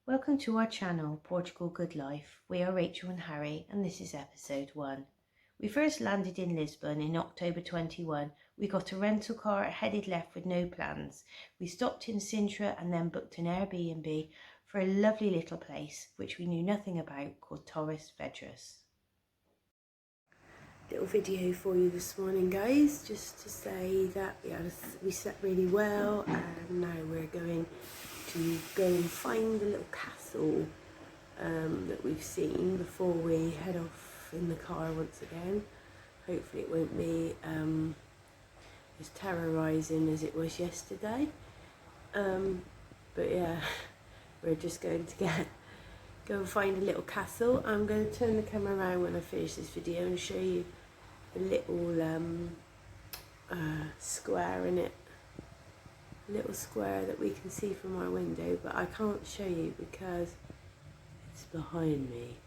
Welcome to our channel, Portugal Good Life. We are Rachel and Harry, and this is episode 1. We first landed in Lisbon in October 21. We got a rental car, headed left with no plans. We stopped in Sintra and then booked an Airbnb for a lovely little place, which we knew nothing about, called Torres Vedras. Little video for you this morning, guys, just to say that we slept really well, and now we're going to go and find the little castle that we've seen before we head off in the car once again. Hopefully it won't be as terrorising as it was yesterday, but yeah, we're just going to go and find a little castle. I'm going to turn the camera around when I finish this video and show you a little square in it. Little square that we can see from our window, but I can't show you because it's behind me.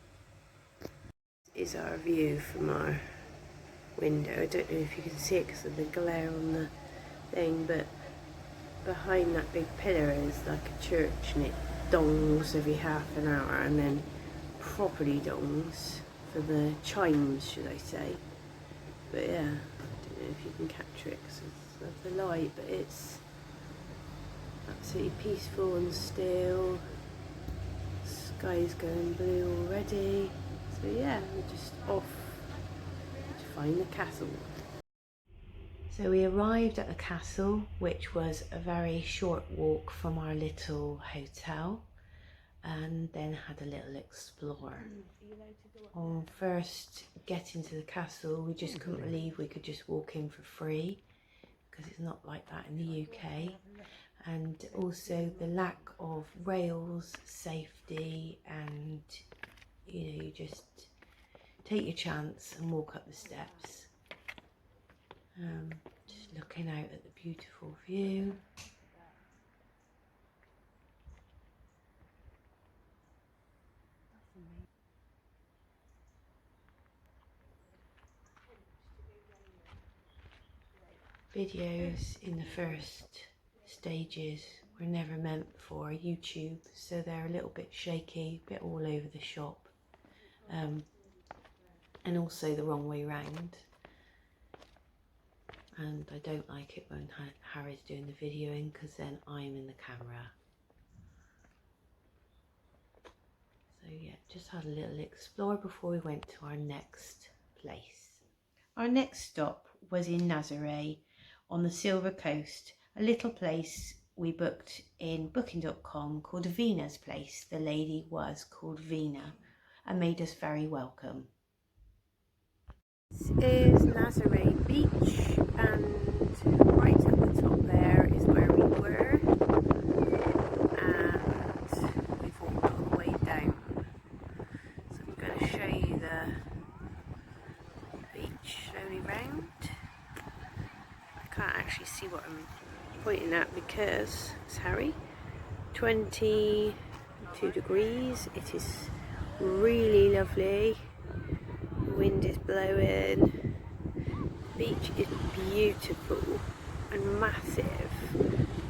This is our view from our window. I don't know if you can see it because of the glare on the thing, but behind that big pillar is like a church, and it dongs every half an hour, and then properly dongs for the chimes, should I say. But yeah, I don't know if you can capture it because of the light, but it's absolutely peaceful and still. Sky's going blue already. So yeah, we're just off to find the castle. So we arrived at the castle, which was a very short walk from our little hotel, and then had a little explore. On first getting to the castle, we just couldn't believe we could just walk in for free, because it's not like that in the UK. And also the lack of rails, safety, and you just take your chance and walk up the steps. Just looking out at the beautiful view. Videos in the first stages were never meant for YouTube, so they're a little bit shaky, a bit all over the shop, and also the wrong way round. And I don't like it when Harry's doing the videoing, because then I'm in the camera. So yeah, just had a little explore before we went to our next place. Our next stop was in Nazaré on the Silver Coast, a little place we booked in booking.com called Vina's Place. The lady was called Vina and made us very welcome. This is Nazaré Beach, and right at the top there is where we were, and we've walked all the way down. So I'm going to show you the beach slowly round. I can't actually see what I'm pointing at because it's Harry. 22 degrees. It is really lovely. The wind is blowing. The beach is beautiful and massive,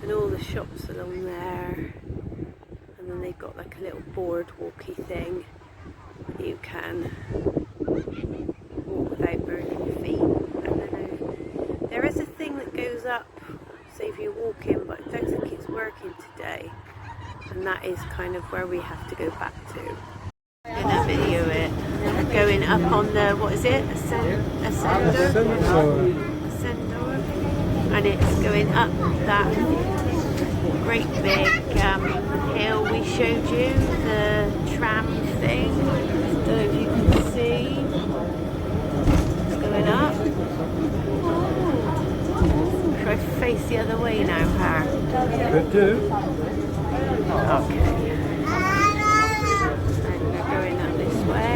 and all the shops along there, and then they've got like a little boardwalky thing. You can walk without burning your feet. I don't know. There is a thing that goes up, so if you're walking, but I don't think it's working today, and that is kind of where we have to go back to. I'm gonna video it. Going up on the, what is it? Ascendor, and it's going up that great big hill we showed you, the tram thing. I don't know if you can see. It's going up. Should I face the other way now, Har? Could do. Okay. And we're going up this way.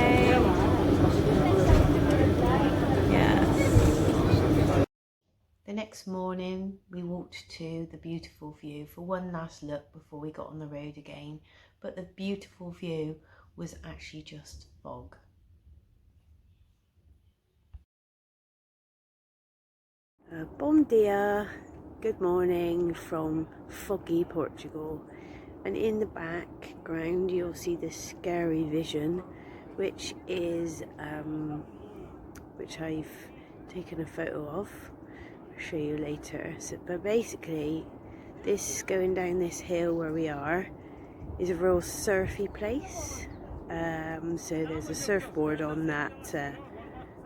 Yes. The next morning we walked to the beautiful view for one last look before we got on the road again, but the beautiful view was actually just fog. Bom dia, good morning from foggy Portugal. And in the background you'll see this scary vision, which is which I've taken a photo of. I'll show you later. So, but basically, this going down this hill where we are is a real surfy place. So there's a surfboard on that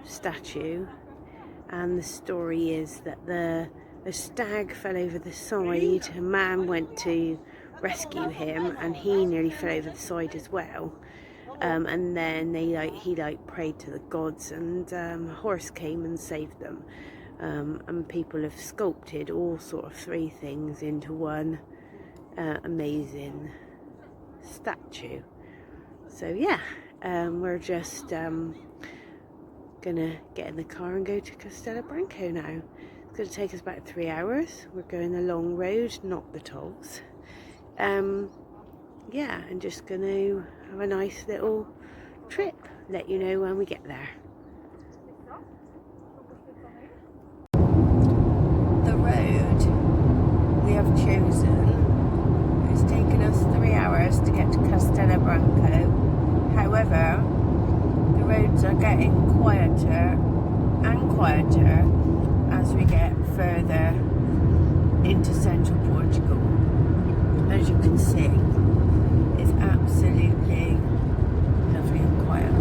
statue, and the story is that the stag fell over the side. A man went to rescue him, and he nearly fell over the side as well. And then he prayed to the gods, and a horse came and saved them. And people have sculpted all sort of three things into one amazing statue. So yeah, we're just gonna get in the car and go to Castelo Branco now. It's gonna take us about 3 hours. We're going the long road, not the tolls. Yeah, and just gonna have a nice little trip. Let you know when we get there. The road we have chosen, it's taken us 3 hours to get to Castelo Branco. However, the roads are getting quieter and quieter as we get further into central Portugal. As you can see, it's absolutely lovely and quiet.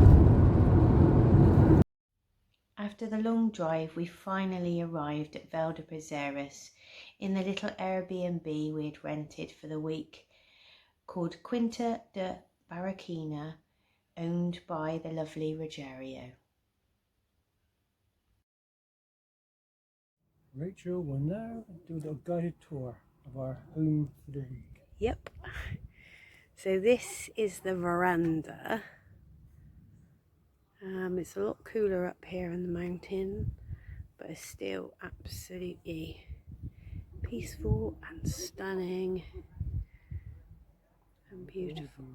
After the long drive, we finally arrived at Valdepereiras in the little Airbnb we had rented for the week, called Quinta de Barraquina, owned by the lovely Rogerio. Rachel will now do the guided tour of our home for the week. Yep. So this is the veranda. It's a lot cooler up here in the mountain, but it's still absolutely peaceful and stunning and beautiful.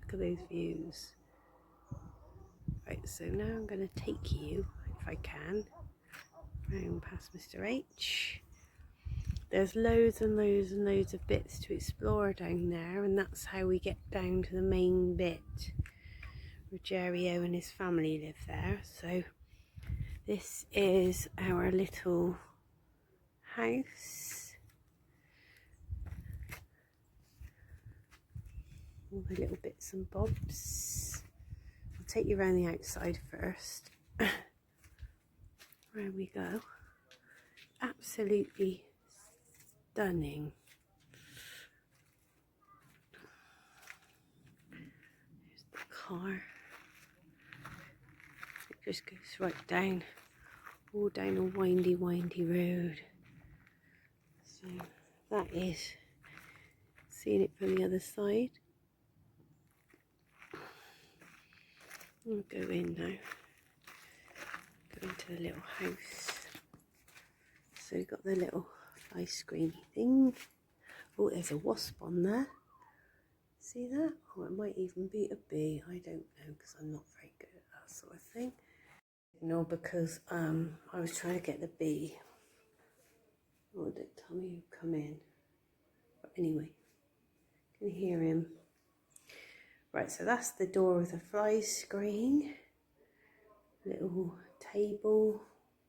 Look at those views. Right, so now I'm going to take you, if I can, round past Mr. H. There's loads and loads and loads of bits to explore down there, and that's how we get down to the main bit. Rogerio and his family live there, so this is our little house. All the little bits and bobs. I'll take you around the outside first. There we go. Absolutely stunning. There's the car. It just goes right down, all down a windy road. So that is seeing it from the other side. I'll go in now. Go into the little house. So we've got the little fly screen thing. Oh, there's a wasp on there. See that? Or it might even be a bee. I don't know, because I'm not very good at that sort of thing. No, because I was trying to get the bee. Oh, don't tell me you come in. But anyway, you can hear him. Right, so that's the door with the fly screen. Little table,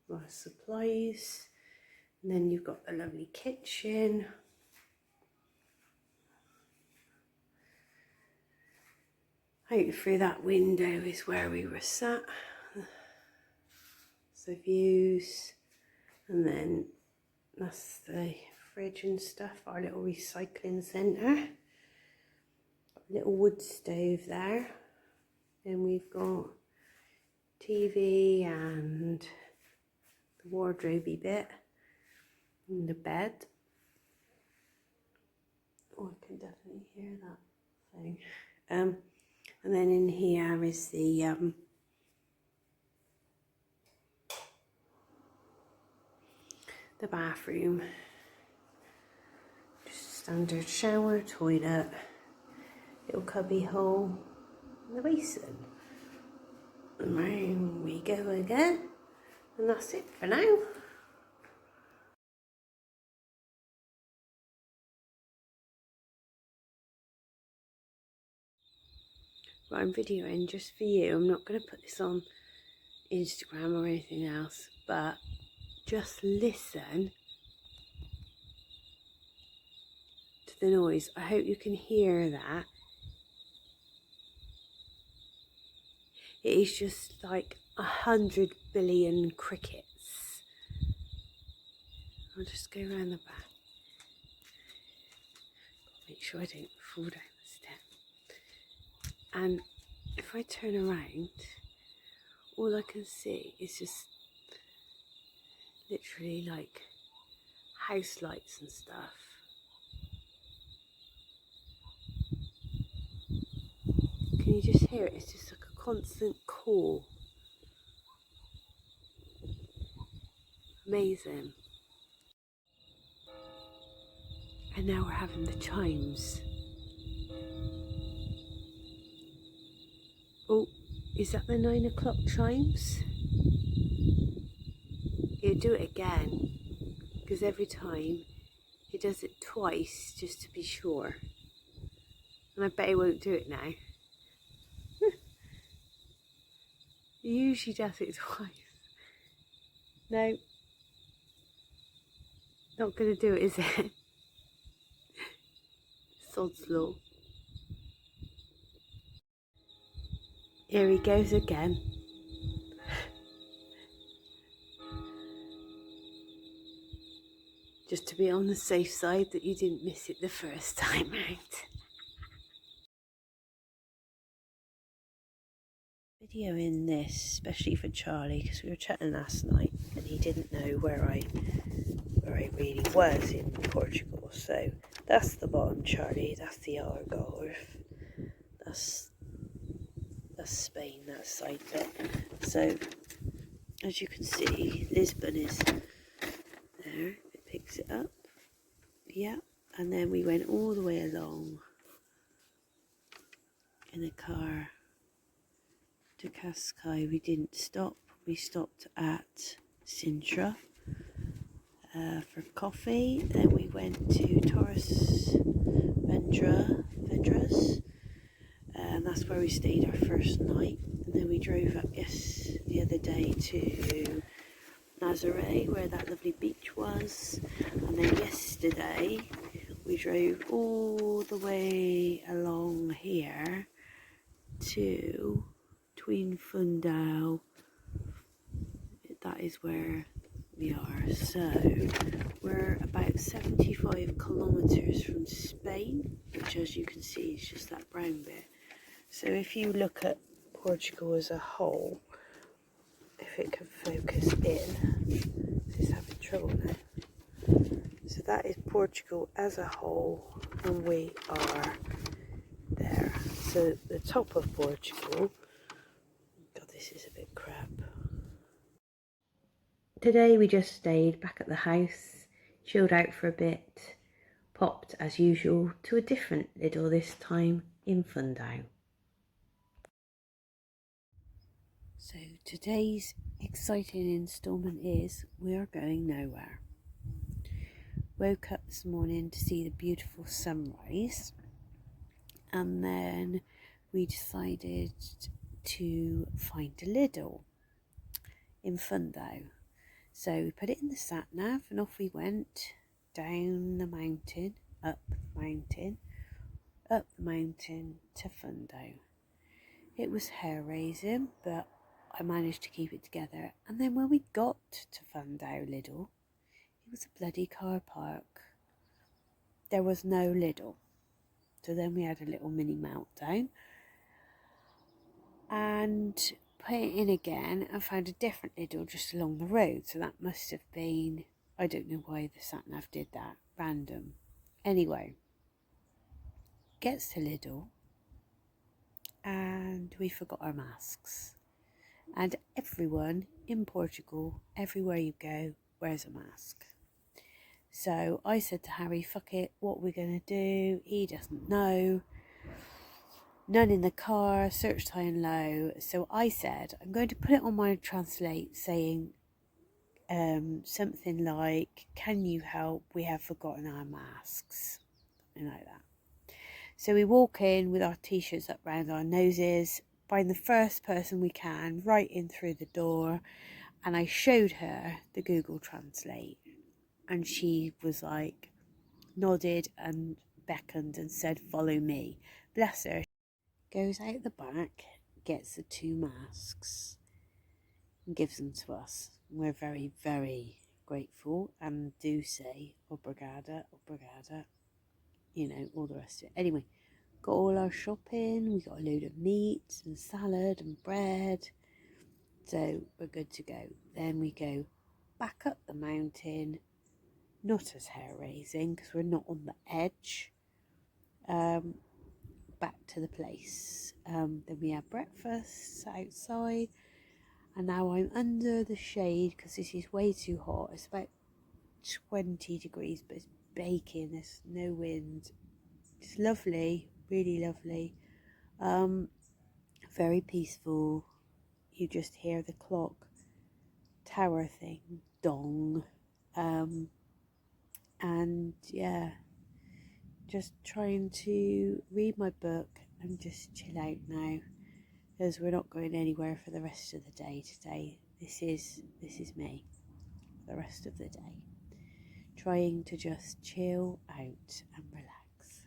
lot of supplies. And then you've got the lovely kitchen. Out through that window is where we were sat. So views. And then that's the fridge and stuff, our little recycling centre. Little wood stove there. Then we've got TV and the wardrobe-y bit. And the bed. Oh, I can definitely hear that thing. And then in here is the bathroom. Just standard shower, toilet, little cubby hole, and the basin. And round we go again. And that's it for now. But I'm videoing just for you. I'm not going to put this on Instagram or anything else, but just listen to the noise. I hope you can hear that. It is just like 100 billion crickets. I'll just go around the back. Make sure I don't fall down the step. And if I turn around, all I can see is just literally like house lights and stuff. Can you just hear it? It's just like a constant call. Amazing. And now we're having the chimes. Oh, is that the 9 o'clock chimes? He'll do it again, because every time he does it twice just to be sure. And I bet he won't do it now. He usually does it twice. No, not going to do it, is it? Sod's law. Here he goes again. Just to be on the safe side that you didn't miss it the first time out. Videoing this, especially for Charlie, because we were chatting last night and he didn't know where I really was in Portugal. So that's the bottom, Charlie. That's the Algarve. That's Spain, that side bit. So as you can see, Lisbon is there. It picks it up. Yeah, and then we went all the way along in the car to Cascais. We didn't stop. We stopped at Sintra for coffee. Then we went to Torres Vedras, and that's where we stayed our first night. And then we drove up the other day to Nazaré, where that lovely beach was. And then yesterday we drove all the way along here to Twin Fundão. That is where we are. So we're about 75 kilometres from Spain, which as you can see is just that brown bit. So if you look at Portugal as a whole, if it can focus in, it's having trouble now. So that is Portugal as a whole, and we are there. So the top of Portugal, God, this is a bit crap. Today we just stayed back at the house, chilled out for a bit, popped as usual to a different Lidl, this time in Fundão. So today's exciting instalment is we are going nowhere. Woke up this morning to see the beautiful sunrise, and then we decided to find a Lidl in Fundão. So we put it in the sat nav and off we went down the mountain, up the mountain to Fundão. It was hair raising, but I managed to keep it together. And then when we got to Fundão Lidl, it was a bloody car park. There was no Lidl. So then we had a little mini meltdown and put it in again and found a different Lidl just along the road. So that must have been, I don't know why the sat nav did that, random. Anyway, gets to Lidl and we forgot our masks. And everyone in Portugal, everywhere you go, wears a mask. So I said to Harry, fuck it, what we're going to do? He doesn't know. None in the car, searched high and low. So I said, I'm going to put it on my translate saying something like, can you help? We have forgotten our masks. Something like that. So we walk in with our t-shirts up round our noses, find the first person we can right in through the door, and I showed her the Google Translate, and she was like, nodded and beckoned and said, follow me. Bless her. Goes out the back, gets the 2 masks and gives them to us. We're very, very grateful and do say obrigada, obrigada, you know, all the rest of it. Anyway, got all our shopping. We got a load of meat and salad and bread, so we're good to go. Then we go back up the mountain, not as hair raising because we're not on the edge, back to the place. Then we had breakfast outside, and now I'm under the shade because this is way too hot. It's about 20 degrees, but it's baking. There's no wind. It's lovely, really lovely. Very peaceful. You just hear the clock tower thing, dong. And yeah, just trying to read my book and just chill out now, because we're not going anywhere for the rest of the day today. This is me the rest of the day, trying to just chill out and relax.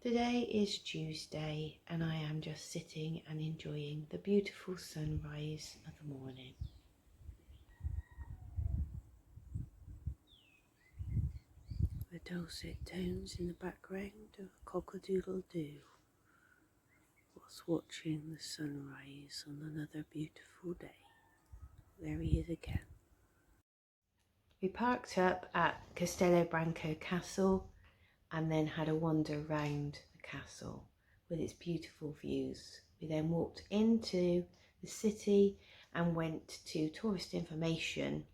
Today is Tuesday and I am just sitting and enjoying the beautiful sunrise of the morning. The dulcet tones in the background of a cock-a-doodle-doo whilst watching the sunrise on another beautiful day. There he is again. We parked up at Castello Branco Castle and then had a wander round the castle with its beautiful views. We then walked into the city and went to tourist information,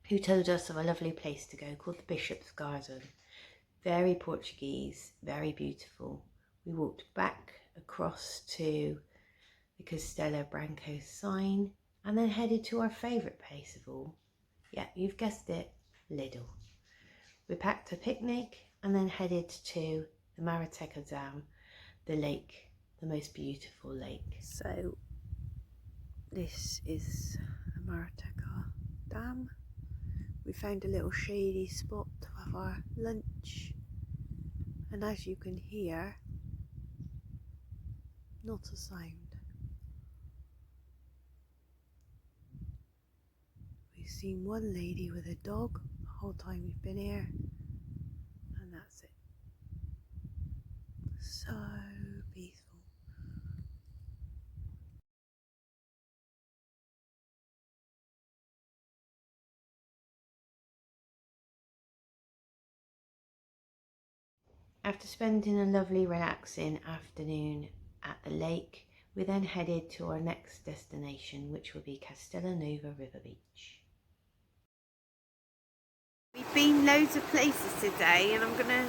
who told us of a lovely place to go called the Bishop's Garden. Very Portuguese, very beautiful. We walked back across to the Castello Branco sign and then headed to our favourite place of all. Yeah, you've guessed it, Lidl. We packed a picnic and then headed to the Mariteca Dam, the lake, the most beautiful lake. So this is the Mariteca Dam. We found a little shady spot to have our lunch, and as you can hear, not a sound. We've seen one lady with a dog the whole time we've been here, and that's it. So peaceful. After spending a lovely relaxing afternoon at the lake, we then headed to our next destination, which will be Castellanova River Beach. We've been loads of places today and I'm going to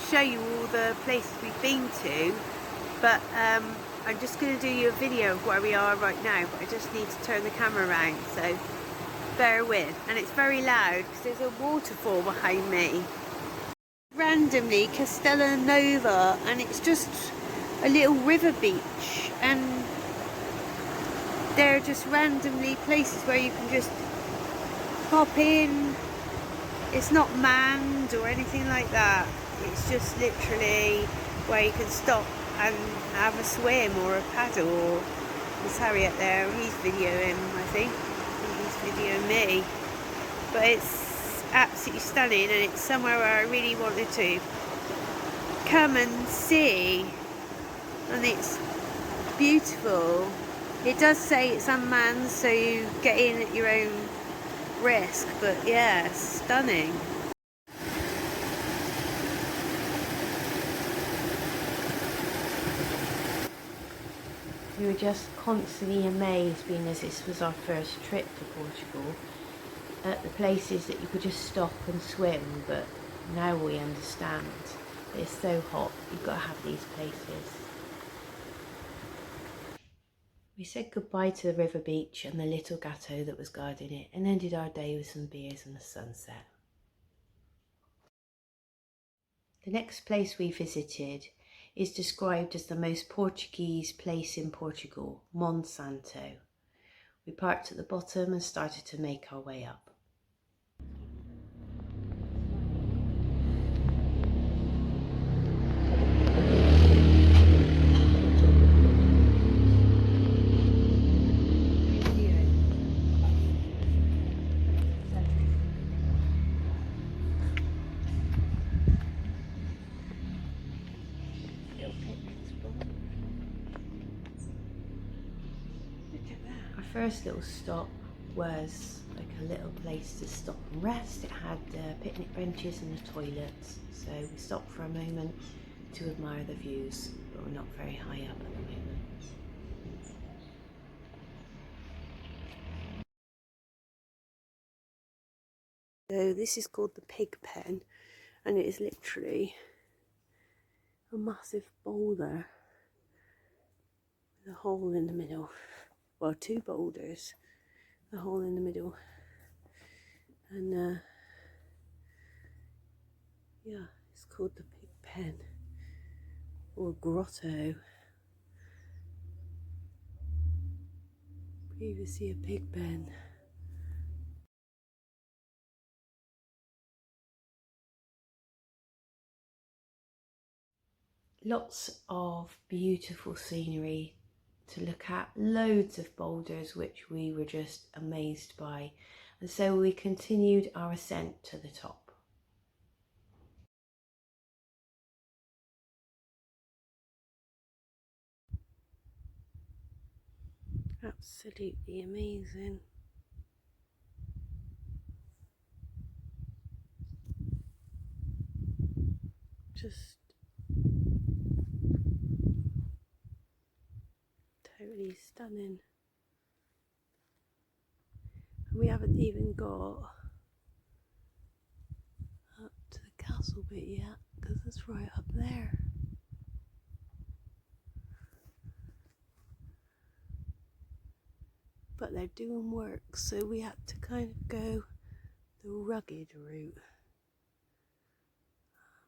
show you all the places we've been to, but I'm just going to do you a video of where we are right now, but I just need to turn the camera around, so bear with. And it's very loud because there's a waterfall behind me. Randomly Castellanova, and it's just a little river beach, and they're just randomly places where you can just pop in. It's not manned or anything like that, it's just literally where you can stop and have a swim or a paddle. There's Harriet there, he's videoing, I think he's videoing me, but it's absolutely stunning, and it's somewhere where I really wanted to come and see, and it's beautiful. It does say it's unmanned, so you get in at your own risk, but yeah, stunning. We were just constantly amazed, being as this was our first trip to Portugal, at the places that you could just stop and swim, but now we understand that it's so hot, you've got to have these places. We said goodbye to the river beach and the little gatto that was guarding it, and ended our day with some beers and the sunset. The next place we visited is described as the most Portuguese place in Portugal, Monsanto. We parked at the bottom and started to make our way up. Our first little stop was like a little place to stop and rest. It had picnic benches and the toilets, so we stopped for a moment to admire the views, but we're not very high up at the moment. So this is called the pig pen, and it is literally a massive boulder with a hole in the middle. Well, two boulders, a hole in the middle, and yeah, it's called the pig pen or grotto. Previously a pig pen. Lots of beautiful scenery to look at, loads of boulders which we were just amazed by, and so we continued our ascent to the top. Absolutely amazing. Just totally stunning. And we haven't even got up to the castle bit yet, because it's right up there. But they're doing work, so we had to kind of go the rugged route.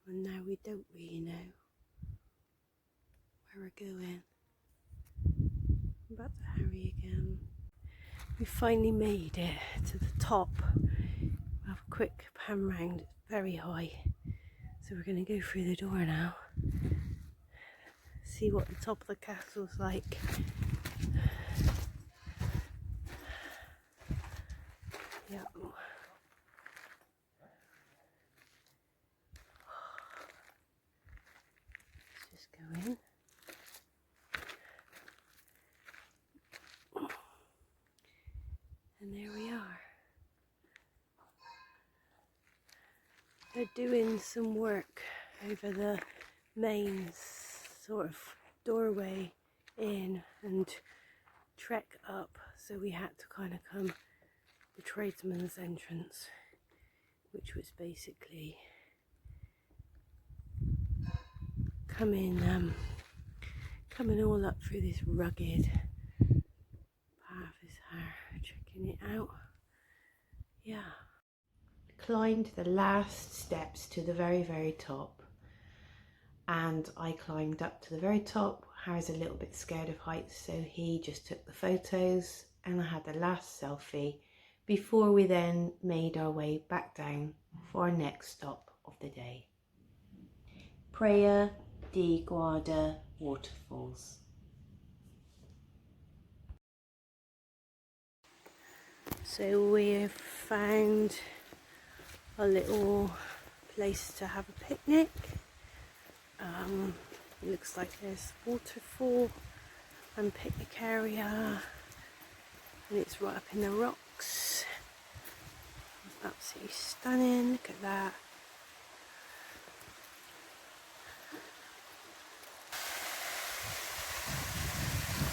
And now we don't really know where we're going. I'm about to hurry again. We finally made it to the top. We'll have a quick pan round. It's very high, so we're going to go through the door now, see what the top of the castle's like. Yep. Let's just go in. And there we are. They're doing some work over the main sort of doorway in and trek up, so we had to kind of come the tradesman's entrance, which was basically coming all up through this rugged path. Is her checking it out. Yeah. Climbed the last steps to the very top, and I climbed up to the very top. Harry's a little bit scared of heights, so he just took the photos, and I had the last selfie before we then made our way back down for our next stop of the day. Praia de Guarda Waterfalls. So we've found a little place to have a picnic. It looks like there's a waterfall and picnic area, and it's right up in the rocks. It's absolutely stunning. Look at that.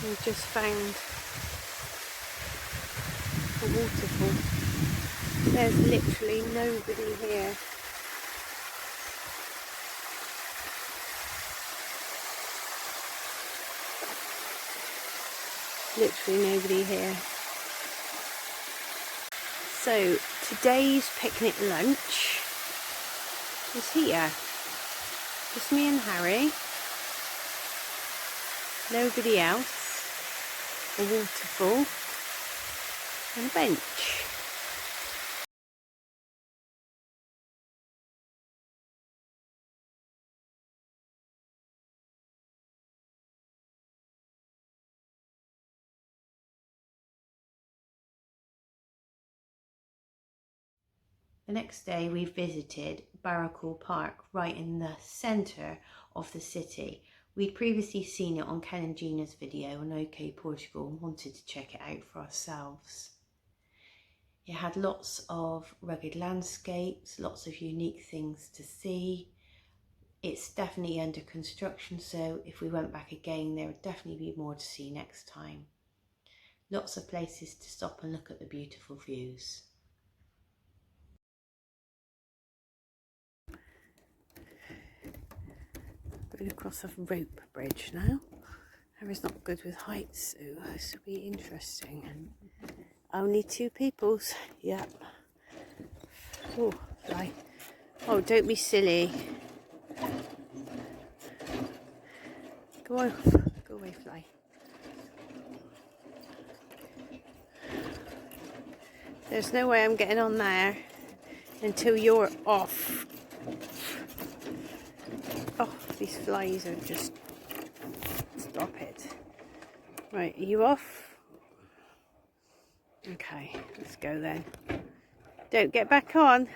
We've just found a waterfall. There's literally nobody here. Literally nobody here. So today's picnic lunch is here. Just me and Harry. Nobody else. A waterfall and a bench. The next day we visited Barracool Park, right in the centre of the city. We'd previously seen it on Ken and Gina's video on OK Portugal and wanted to check it out for ourselves. It had lots of rugged landscapes, lots of unique things to see. It's definitely under construction, so if we went back again, there would definitely be more to see next time. Lots of places to stop and look at the beautiful views. Going across a rope bridge now. Harry's not good with heights, so this will be interesting. Only 2 peoples. Yep. Oh, fly. Oh, don't be silly. Go on. Go away, fly. There's no way I'm getting on there until you're off. Oh, these flies are just... Stop it. Right, are you off? Okay, let's go then. Don't get back on.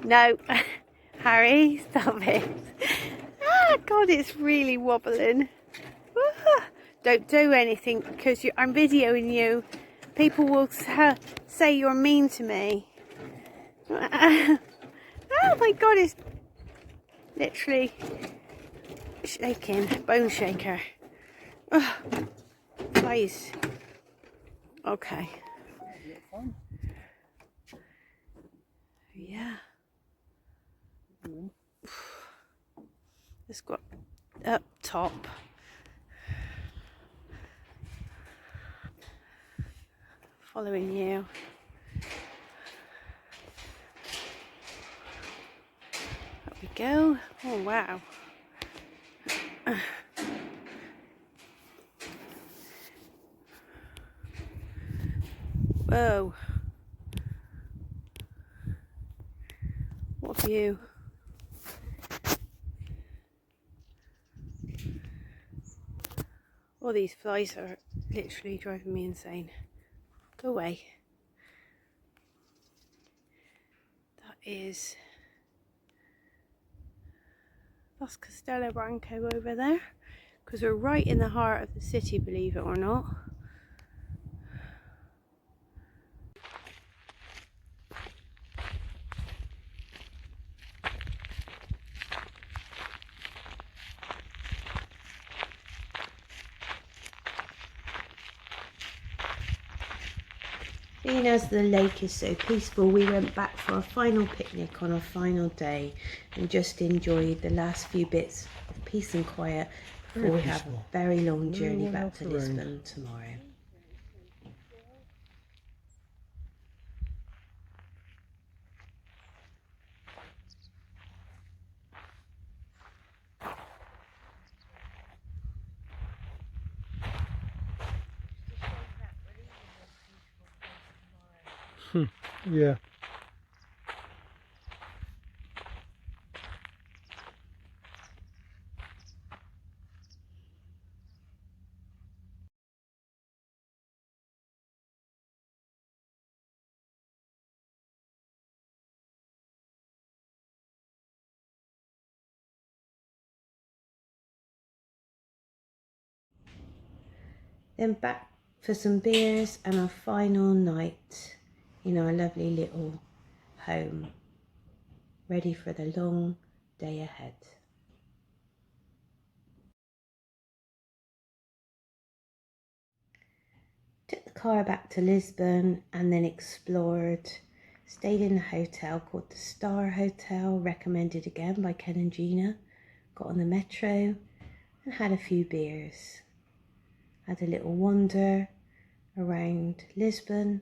No. Harry, stop it. Ah, God, it's really wobbling. Ah, don't do anything because I'm videoing you. People will say you're mean to me. Oh my God, it's literally shaking. Bone shaker. Oh, please. Okay. Yeah. Let's go up top. Following you. Up we go. Oh wow. Whoa. What view. All these flies are literally driving me insane. Go away. That's Castelo Branco over there, because we're right in the heart of the city, believe it or not. Being as the lake is so peaceful, we went back for a final picnic on our final day and just enjoyed the last few bits of peace and quiet before we have a very long journey back to Lisbon tomorrow. Yeah. Then back for some beers and our final night in our lovely little home, ready for the long day ahead. Took the car back to Lisbon and then explored. Stayed in a hotel called the Star Hotel, recommended again by Ken and Gina. Got on the metro and had a few beers. Had a little wander around Lisbon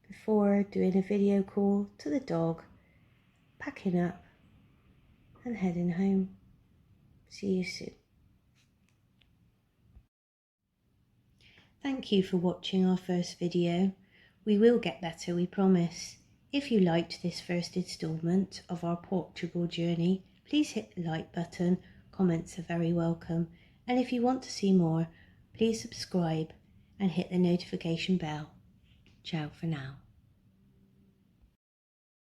before doing a video call to the dog, packing up and heading home. See you soon. Thank you for watching our first video. We will get better, we promise. If you liked this first instalment of our Portugal journey, please hit the like button. Comments are very welcome. And if you want to see more, please subscribe and hit the notification bell. Ciao for now.